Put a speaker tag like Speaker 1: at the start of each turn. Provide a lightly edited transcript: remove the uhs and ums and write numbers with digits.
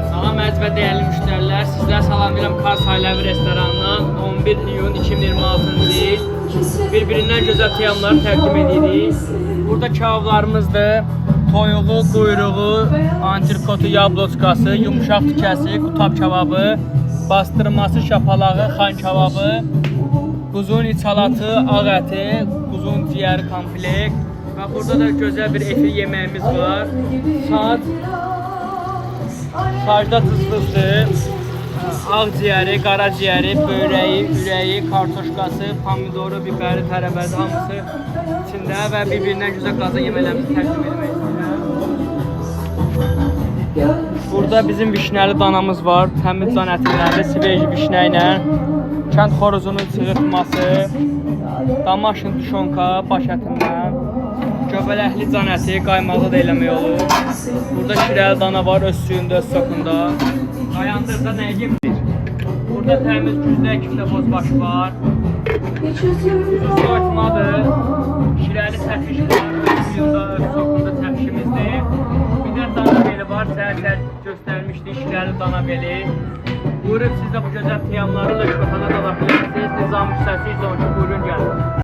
Speaker 1: Salam əziz və dəyərli müştərilər, sizlər salamlayıram Kars Ailəvi restoranından 11 iyun 2026-cı il bir-birindən gözəl qiyamları təqdim edirik. Burada kebablarımızdır. Toyuğu, quyruğu, antrikotu, yabloçkası, yumuşaq tikəsi, qutab kebabı, bastırması, şapalağı, xan kebabı, quzun içalatı, ağ əti, quzun ciyəri komplekt və burada da gözəl bir efir yeməyimiz var. Saat sajda tızlıqdır. Ağ ciyəri, qara ciyəri, börəyi, ürəyi, kartoşkası, pomidoru, biberi, tərəvəzi hamısı içində və bir-birindən gözəl qazan yeməklərimizi təqdim etmək istəyirəm. Burada bizim vişnəli danamız var, təmiz can ətinlərdə, sivej vişnə ilə, kənd xoruzunun çığırtması, damaşın tuşonka, baş ətindən, göbələkli can əti, qaymağı da eləmək olur. Burada şirəli dana var, öz suyunda, öz sokunda. Dayandırda nəyə yemilir? Burada təmiz güzdə kimdə bozbaşı var. Uzun soyutmadır. Şirəli təpiş var, öz suyunda, öz sokunda təpişimizdir. Bir də dana beli var, səhər göstərmişdik şirəli dana beli. Buyurun siz də bu gözəl qiyamlarıyla şöhana qala bilirsiniz. Nizam Hüsəsi 112 buyurun gəlin.